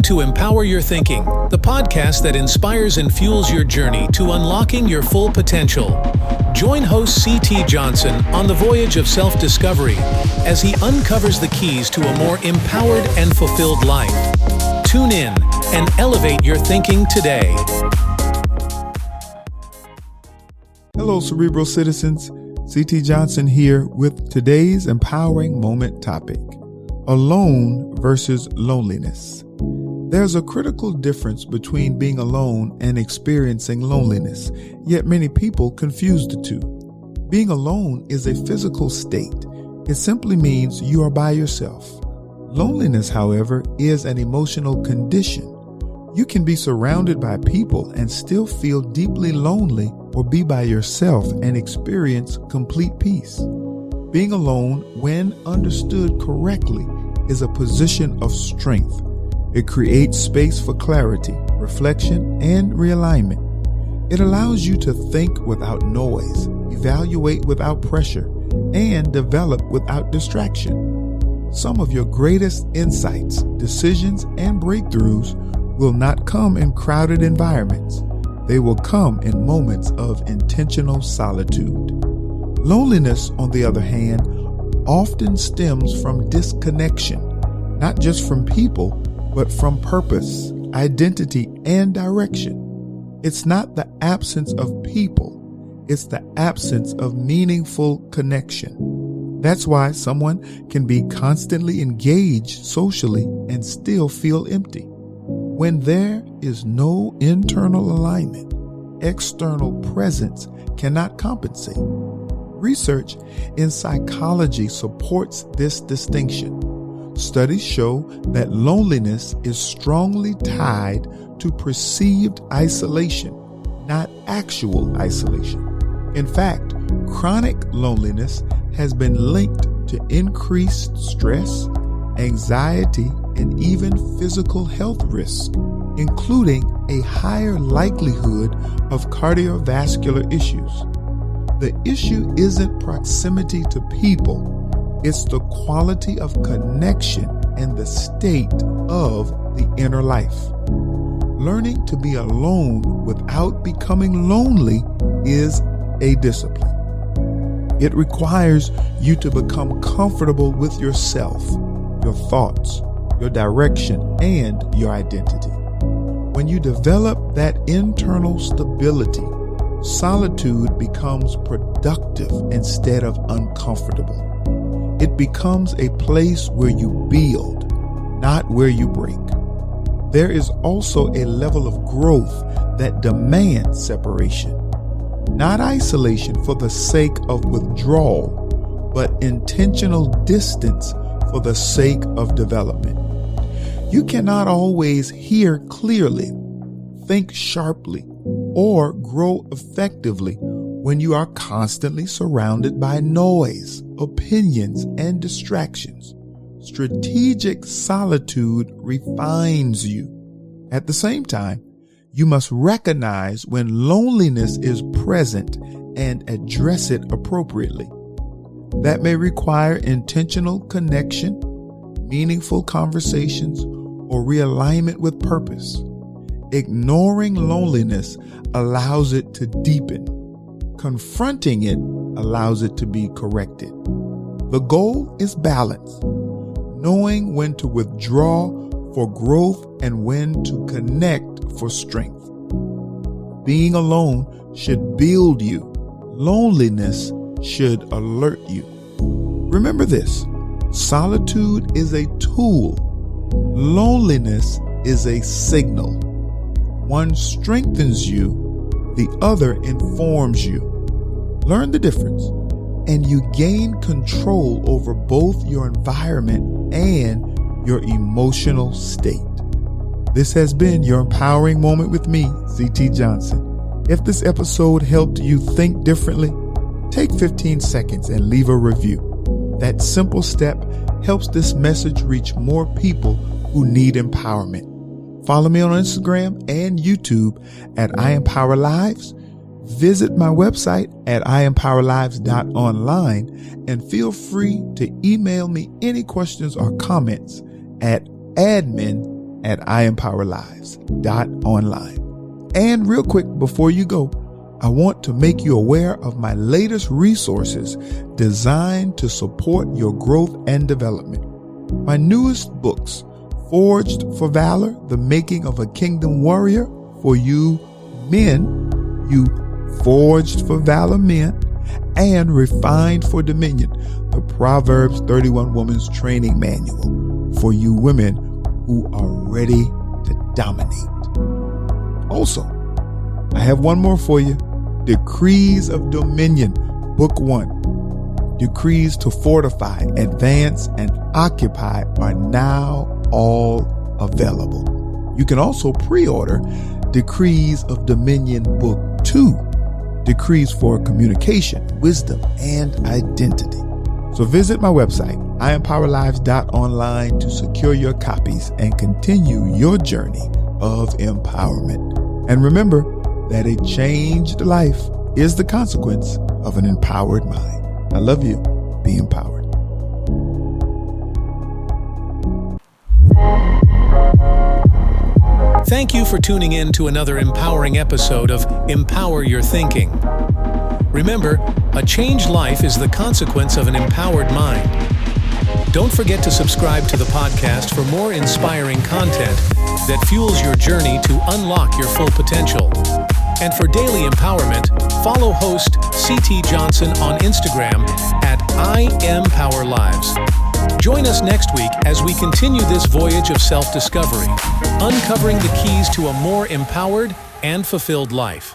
to Empower Your Thinking, the podcast that inspires and fuels your journey to unlocking your full potential. Join host C.T. Johnson on the voyage of self-discovery as he uncovers the keys to a more empowered and fulfilled life. Tune in and elevate your thinking today. Hello, Cerebral citizens. C.T. Johnson here with today's empowering moment topic: alone versus loneliness. There's a critical difference between being alone and experiencing loneliness, yet many people confuse the two. Being alone is a physical state. It simply means you are by yourself. Loneliness, however, is an emotional condition. You can be surrounded by people and still feel deeply lonely, or be by yourself and experience complete peace. Being alone, when understood correctly, is a position of strength. It creates space for clarity, reflection, and realignment. It allows you to think without noise, evaluate without pressure, and develop without distraction. Some of your greatest insights, decisions, and breakthroughs will not come in crowded environments. They will come in moments of intentional solitude. Loneliness, on the other hand, often stems from disconnection, not just from people, but from purpose, identity, and direction. It's not the absence of people, it's the absence of meaningful connection. That's why someone can be constantly engaged socially and still feel empty. When there is no internal alignment, external presence cannot compensate. Research in psychology supports this distinction. Studies show that loneliness is strongly tied to perceived isolation, not actual isolation. In fact, chronic loneliness has been linked to increased stress, anxiety, and even physical health risks, including a higher likelihood of cardiovascular issues. The issue isn't proximity to people, it's the quality of connection and the state of the inner life. Learning to be alone without becoming lonely is a discipline. It requires you to become comfortable with yourself, your thoughts, your direction, and your identity. When you develop that internal stability, solitude becomes productive instead of uncomfortable. It becomes a place where you build, not where you break. There is also a level of growth that demands separation, not isolation for the sake of withdrawal, but intentional distance for the sake of development. You cannot always hear clearly, think sharply, or grow effectively when you are constantly surrounded by noise, opinions, and distractions. Strategic solitude refines you. At the same time, you must recognize when loneliness is present and address it appropriately. That may require intentional connection, meaningful conversations, or realignment with purpose. Ignoring loneliness allows it to deepen. Confronting it allows it to be corrected. The goal is balance, knowing when to withdraw for growth and when to connect for strength. Being alone should build you. Loneliness should alert you. Remember this: solitude is a tool. Loneliness is a signal. One strengthens you, the other informs you. Learn the difference, and you gain control over both your environment and your emotional state. This has been your empowering moment with me, C.T. Johnson. If this episode helped you think differently, take 15 seconds and leave a review. That simple step helps this message reach more people who need empowerment. Follow me on Instagram and YouTube at I Empower Lives. Visit my website at IEmpowerLives.online and feel free to email me any questions or comments at admin at IEmpowerLives.online. And real quick, before you go, I want to make you aware of my latest resources designed to support your growth and development. My newest books, Forged for Valor, The Making of a Kingdom Warrior, for you men, you Forged for Valor men, and Refined for Dominion, the Proverbs 31 Woman's Training Manual, for you women who are ready to dominate. Also, I have one more for you. Decrees of Dominion, Book 1. Decrees to fortify, advance, and occupy are now all available. You can also pre-order Decrees of Dominion, Book 2. Decrees for communication, wisdom, and identity. So visit my website, IEmpowerLives.online, to secure your copies and continue your journey of empowerment. And remember that a changed life is the consequence of an empowered mind. I love you. Be empowered. Thank you for tuning in to another empowering episode of Empower Your Thinking. Remember, a changed life is the consequence of an empowered mind. Don't forget to subscribe to the podcast for more inspiring content that fuels your journey to unlock your full potential. And for daily empowerment, follow host C.T. Johnson on Instagram at IEmpowerLives. Join us next week as we continue this voyage of self-discovery, uncovering the keys to a more empowered and fulfilled life.